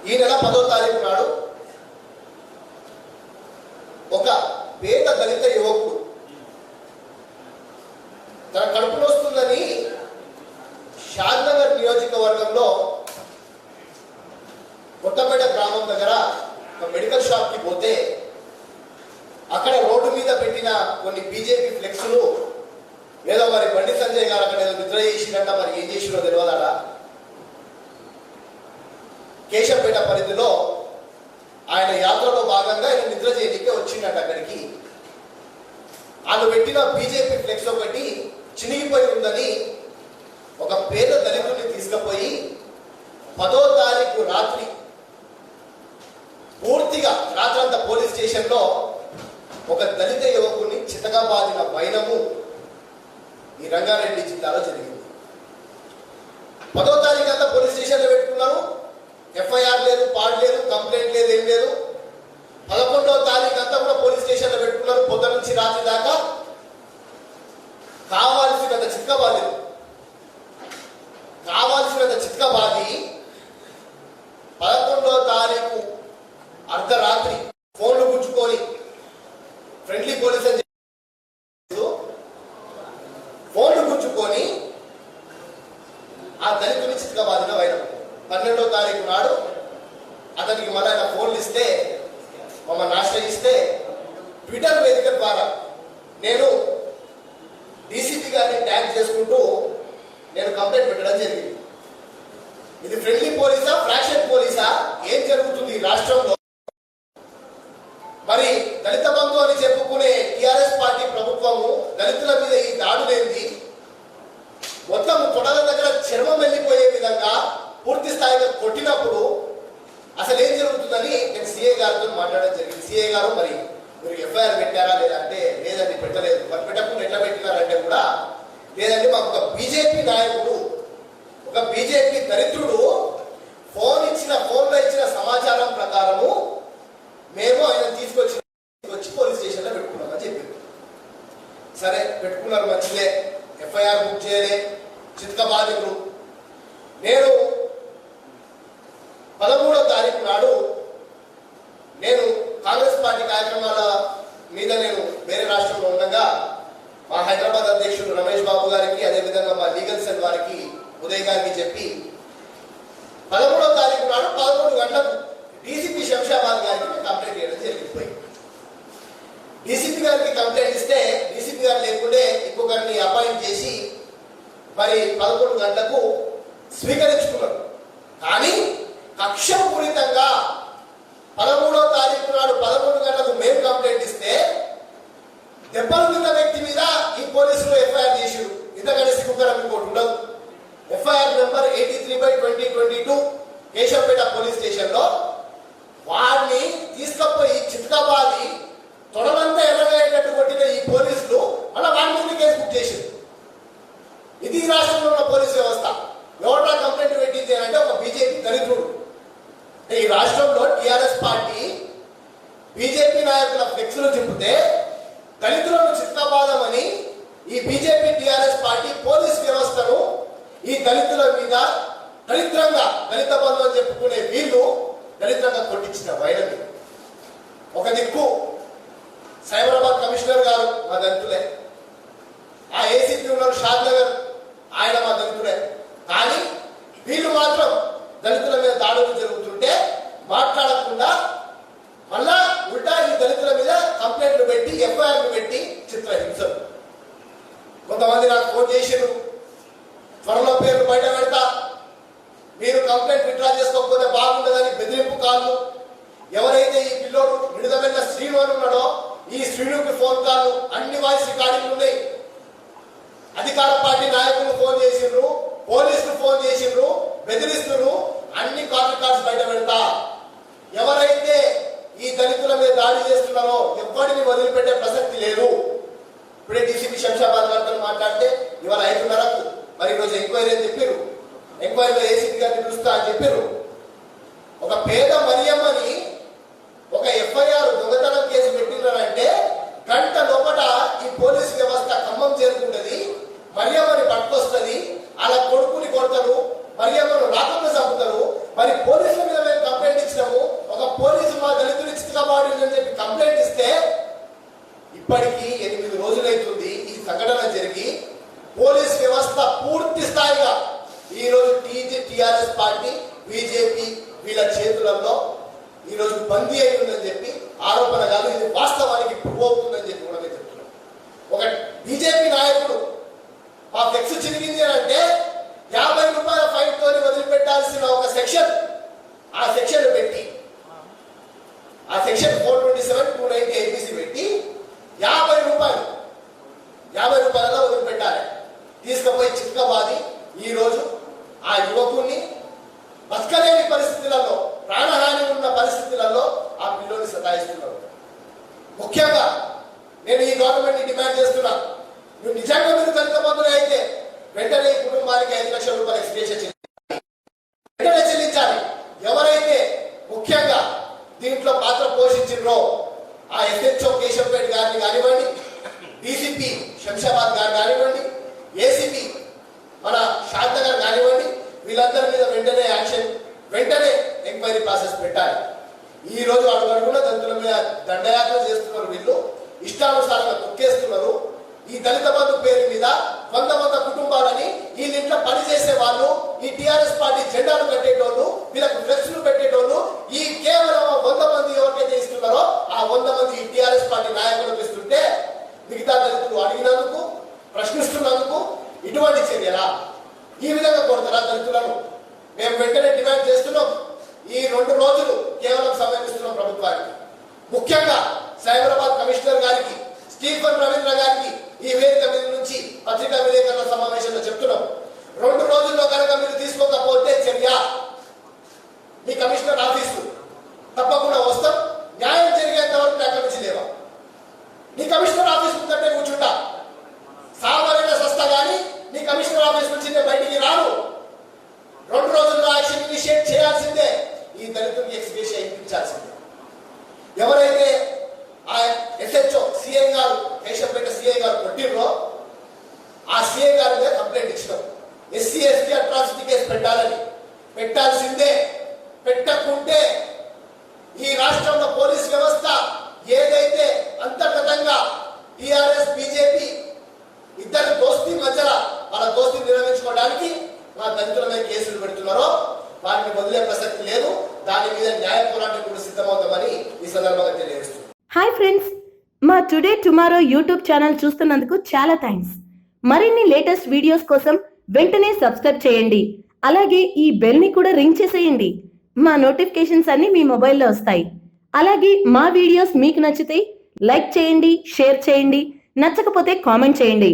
ఈ నెల 10వ తారీఖు నాడు ఒక పేద దళిత యువకుడు తన కడుపులో వస్తుందని షాద్నగర్ నియోజకవర్గంలో కొత్తపేట గ్రామం దగ్గర ఒక మెడికల్ షాప్ కి పోతే అక్కడ రోడ్డు మీద పెట్టిన కొన్ని బీజేపీ ఫ్లెక్స్లు ఏదో మరి బండి సంజయ్ గారు అక్కడ ఏదో నిద్ర చేసినట్ట, మరి ఏం చేసినో తెలియదట. కేశంపేట పరిధిలో ఆయన యాత్రలో భాగంగా ఆయన నిద్ర చేయడానికి వచ్చిందట. అక్కడికి వాళ్ళు పెట్టిన బీజేపీ ఫ్లెక్స్ ఒకటి చినిగిపోయి ఉందని ఒక పేద దళితుడిని తీసుకుపోయి 10వ తారీఖు రాత్రి పూర్తిగా రాత్రంతా పోలీస్ స్టేషన్లో ఒక దళిత యువకుడిని చితగా బాధిన వైనము ఈ రంగారెడ్డి జిల్లాలో జరిగింది. 10వ తారీఖు అంతా పోలీస్ స్టేషన్లో పెట్టుకున్నారు. ఎఫ్ఐఆర్ లేదు, పాడ్ లేదు, కంప్లైంట్ లేదు, ఏం లేదు. 11వ తారీఖు అంతా కూడా పోలీస్ స్టేషన్లో పెట్టుకున్నారు. పొద్దు నుంచి రాత్రి దాకా కావాల్సినంత చిత్కబాలేదు. కావాల్సినంత చిత్కబాది 11వ తారీఖు అర్ధరాత్రి ఫోన్లు గుచ్చుకొని ఫ్రెండ్లీ పోలీస్ అని ఫోన్లు గుచ్చుకొని ఆ దళితుని చిత్కబాదిన వైరం. 12వ తారీఖు నాడు అతనికి మళ్ళీ ఆయన ఫోన్లు ఇస్తే మమ్మల్ని ఆశ్రయిస్తే ట్విట్టర్ వేదిక ద్వారా నేను డీసీపీ గారిని ట్యాగ్ చేసుకుంటూ నేను కంప్లైంట్ పెట్టడం జరిగింది. ఇది ఫ్రెండ్లీ పోలీసా, ఫ్రాక్షన్ పోలీసా, ఏం జరుగుతుంది ఈ రాష్ట్రంలో? మరి దళిత బంధు అని చెప్పుకునే టిఆర్ఎస్ పార్టీ ప్రభుత్వము దళితుల మీద ఈ దాడులేంది? మొత్తం తొడల దగ్గర చర్మం వెళ్ళిపోయే విధంగా పూర్తి స్థాయిగా కొట్టినప్పుడు అసలు ఏం జరుగుతుందని నేను సిఐ గారితో మాట్లాడడం జరిగింది. సిఐ గారు మరి మీరు ఎఫ్ఐఆర్ పెట్టారా లేదా అంటే లేదండి పెట్టలేదు. మరి పెట్టకుండా ఎట్లా పెట్టినారంటే కూడా లేదండి మాకు ఒక బీజేపీ నాయకుడు, ఒక బీజేపీ దళితుడు ఫోన్లో ఇచ్చిన సమాచారం ప్రకారము మేము ఆయన తీసుకొచ్చి పోలీస్ స్టేషన్లో పెట్టుకున్నామని చెప్పారు. సరే పెట్టుకున్నారు, మంచిదే. ఎఫ్ఐఆర్ బుక్ చేయలే, చిత్కబాధితులు. నేను 13వ తారీఖు నాడు నేను కాంగ్రెస్ పార్టీ కార్యక్రమాల మీద నేను వేరే రాష్ట్రంలో ఉండగా మా హైదరాబాద్ అధ్యక్షుడు రమేష్ బాబు గారికి, అదేవిధంగా మా లీగల్ సెల్ వారికి, ఉదయ్ గారికి చెప్పి 13వ తారీఖు నాడు 11 గంటలకు డీసీపీ శంషాబాద్ గారికి కంప్లైంట్ చేయడం జరిగిపోయింది. డీసీపీ గారికి కంప్లైంట్ ఇస్తే డీసీపీ గారు లేకుంటే ఇంకొకరిని అపాయింట్ చేసి మరి 11 గంటలకు స్వీకరించుకున్నారు. కానీ కక్షపూరితంగా 13వ తారీఖు నాడు 11 గంటలకు మేము కంప్లైంట్ ఇస్తే దెబ్బలు తిన్న వ్యక్తి మీద ఈ పోలీసులు ఎఫ్ఐఆర్ చేశారు. ఇంతకంటే సిగ్గుకరం ఇంకోటి ఉండదు. FIR number 83/2022 Keshampet police station లో వాడిని తీసుకుపోయి చిత్కాబాది తొడలంతా ఎర్రగేటట్టు కొట్టిన ఈ పోలీసులు మళ్ళీ వాడి మీద కేసు బుక్ చేశారు. ఇది రాష్ట్రంలో ఉన్న పోలీస్ వ్యవస్థ. ఎవరా కంప్లైంట్ పెట్టింది అంటే ఒక బీజేపీ దళితుడు. ఈ రాష్ట్రంలో టిఆర్ఎస్ పార్టీ బీజేపీ నాయకుల ఫ్లెక్స్లు చింపితే దళితులను చిత్కాబాదమని ఈ బీజేపీ టిఆర్ఎస్ పార్టీ పోలీస్ వ్యవస్థను ఈ దళితుల మీద దళితంగా దళిత బంధు అని చెప్పుకునే వీళ్ళు దళితంగా కొట్టించిన వైరని. ఒక దిక్కు సైబరాబాద్ కమిషనర్ గారు మా దళితులే, ఆ ఏసీపీ ఉన్నారు షాద్నగర్, ఆయన మా దళితులే. కానీ వీళ్ళు మాత్రం దళితుల మీద దాడులు జరుగుతుంటే మాట్లాడకుండా మళ్ళా ఉల్టా ఈ దళితుల మీద కంప్లైంట్లు పెట్టి ఎఫ్ఐఆర్లు పెట్టి చిత్రహింసలు. కొంతమంది నాకు ఫోన్ చేసారు, త్వరలో పేర్లు బయట పెడతా, మీరు కంప్లైంట్ విత్డ్రా చేసుకోకపోతే బాగుండదని బెదిరింపు కాళ్ళు. ఎవరైతే ఈ పిల్లోడు విడుదలైన శ్రీను అని ఉన్నాడో ఈ శ్రీనుకి ఫోన్ కాళ్ళు, అన్ని వాయిస్ రికార్డింగ్లు ఉన్నాయి. అధికార పార్టీ నాయకులు ఫోన్ చేసిండ్రు, పోలీసులు ఫోన్ చేసిండ్రు, బెదిరిస్తున్నారు. అన్ని కాల్ రికార్డ్స్ బయట పెడతా. ఎవరైతే ఈ దళితుల మీద దాడి చేస్తున్నారో ఎవ్వడిని వదిలిపెట్టే ప్రసక్తి లేదు. ఇప్పుడే డీసీపీ శంషాబాద్ గారితో మాట్లాడితే ఇవాళ 5:30కు మరి ఈరోజు ఎంక్వైరీ అని చెప్పారు. ఎంక్వైరీలో ఏసీపీ గారిని పిలుస్తా అని చెప్పారు. ఒక పేద మరియమ్మని ఒక ఎఫ్ఐఆర్ దొంగతనం కేసు పెట్టినారంటే గంట లోపల ఈ పోలీసు వ్యవస్థ ఖమ్మం చేరుకుంటది, మరియమ్మని పట్టుకొస్తుంది, అలా కొడుకుని కొడతారు, మరియమ్మను రాకుండా చంపుతారు. మరి పోలీసుల మీద మేము కంప్లైంట్ ఇప్పటికీ 8 రోజులైతుంది ఈ సంఘటన జరిగి. పోలీస్ వ్యవస్థ పూర్తి స్థాయిగా ఈరోజు టీఆర్ఎస్ పార్టీ, బీజేపీ వీళ్ళ చేతులలో ఈరోజు బందీ అయిందని చెప్పి ఆరోపణ కాదు, ఇది వాస్తవానికి ప్రూవ్ అవుతుందని చెప్పి కూడా మేము చెప్తున్నాం. ఒక బీజేపీ నాయకుడు మా ఫ్లెక్స్ చిరిగింది అంటే 50 రూపాయల ఫైన్ తోని వదిలిపెట్టాల్సిన ఒక సెక్షన్, ఆ సెక్షన్ పెట్టి, ఆ సెక్షన్ 427, 290 ఐపీసీ పెట్టి 50 రూపాయలలో వదిలిపెట్టాలి. తీసుకుపోయి చిక్కబాది ఈరోజు ఆ యువకుడిని బతకలేని పరిస్థితులలో, ప్రాణహాని ఉన్న పరిస్థితులలో ఆ పిల్లోని సతాయిస్తున్నారు. ముఖ్యంగా నేను ఈ గవర్నమెంట్ డిమాండ్ చేస్తున్నా, నువ్వు నిజంగా మీరు దళిత బంధువులు అయితే వెంటనే ఈ కుటుంబానికి 5 లక్షల రూపాయలు ఎక్స్గ్రేషన్ వెంటనే చెల్లించాలి. ఎవరైతే ముఖ్యంగా దీంట్లో పాత్ర పోషించిండ్రో ఆ ఎస్హెచ్ఓ కేశంపేట గారిని కానివ్వండి, డీసీపీ శంషాబాద్ గారు కానివ్వండి, ఏసీపీ మన శాంత గారు కానివ్వండి, వీళ్ళందరి మీద వెంటనే యాక్షన్, వెంటనే ఎంక్వైరీ ప్రాసెస్ పెట్టాలి. ఈ రోజు అడుగడుగున దళితుల మీద దండయాత్ర చేస్తున్నారు. వీళ్ళు ఇష్టానుసారంగా తొక్కేస్తున్నారు. ఈ దళిత బంధు పేరు మీద 100 కుటుంబాలని వీళ్ళింట్లో పనిచేసే వాళ్ళు, ఈ టీఆర్ఎస్ పార్టీ జెండాలు కట్టేటోళ్ళు, వీళ్ళకు ఫ్లెక్స్లు పెట్టేటోళ్ళు, ఈ కేవలం 100 మంది ఎవరికైతే ఇస్తున్నారో ఆ 100 మంది ఈ టీఆర్ఎస్ పార్టీ నాయకులకు ఇస్తుంటే మిగతా దళితులు అడిగినందుకు, ప్రశ్నిస్తున్నందుకు ఇటువంటి చర్యలా? ఈ విధంగా కొడతారా దళితులను? మేము వెంటనే డిమాండ్ చేస్తున్నాం. ఈ 2 రోజులు కేవలం సమయం ఇస్తున్నాం ప్రభుత్వానికి. ముఖ్యంగా సైబరాబాద్ కమిషనర్ గారికి, స్టీఫన్ రవీంద్ర గారికి ఈ వేదిక మీద నుంచి పత్రికా విలేకరుల సమావేశంలో చెప్తున్నాం, 2 రోజుల్లో కనుక మీరు తీసుకోకపోతే చర్య మీ కమిషనర్ ఆఫీసు తప్పకుండా వస్తాం. న్యాయం జరిగేంత వరకు అక్కడి నుంచి లేవా? నీ కమిషనర్ ఆఫీస్ ముందంటే కూర్చుంటా, సామాన్య సంస్థ కానీ నీ కమిషనర్ ఆఫీస్ నుంచి నేను బయటికి రాను. 2 రోజుల్లో యాక్షన్ ఇనిషియేట్ చేయాల్సిందే. ఈ దళితుడికి ఎక్స్గ్రేషన్ ఇప్పించాల్సిందే. ఎవరైతే ఆ ఎస్హెచ్ఓ సిఐ గారు, కేశంపేట సిఐ గారు కొట్టిర్రో ఆ సిఐ గారి మీద కంప్లైంట్ ఇచ్చినాం. ఎస్సీ ఎస్టీ అట్రాసిటీ కేసు పెట్టాల్సిందే. పెట్టకుంటే ఈ రాష్ట్రంలో పోలీస్ వ్యవస్థ ఏదైతే అంతర్గతంగా టీఆర్ఎస్ బీజేపీ ఇద్దరు దోస్తీ మధ్యలో వాళ్ళ దోస్తీ నిర్వహించుకోవడానికి మా దళితుల మీద కేసులు పెడుతున్నారో వారిని వదిలే ప్రసక్తి లేదు. దాని మీద న్యాయ పోరాటం కూడా సిద్ధమవుతామని ఈ సందర్భంగా తెలియజేస్తున్నాం. హాయ్ ఫ్రెండ్స్, మా టుడే టుమారో యూట్యూబ్ ఛానల్ చూస్తున్నందుకు చాలా థ్యాంక్స్. మరిన్ని లేటెస్ట్ వీడియోస్ కోసం వెంటనే సబ్స్క్రైబ్ చేయండి. అలాగే ఈ బెల్ ని కూడా రింగ్ చేసేయండి. మా నోటిఫికేషన్స్ అన్ని మీ మొబైల్లో వస్తాయి. అలాగే మా వీడియోస్ మీకు నచ్చితే లైక్ చేయండి, షేర్ చేయండి, నచ్చకపోతే కామెంట్ చేయండి.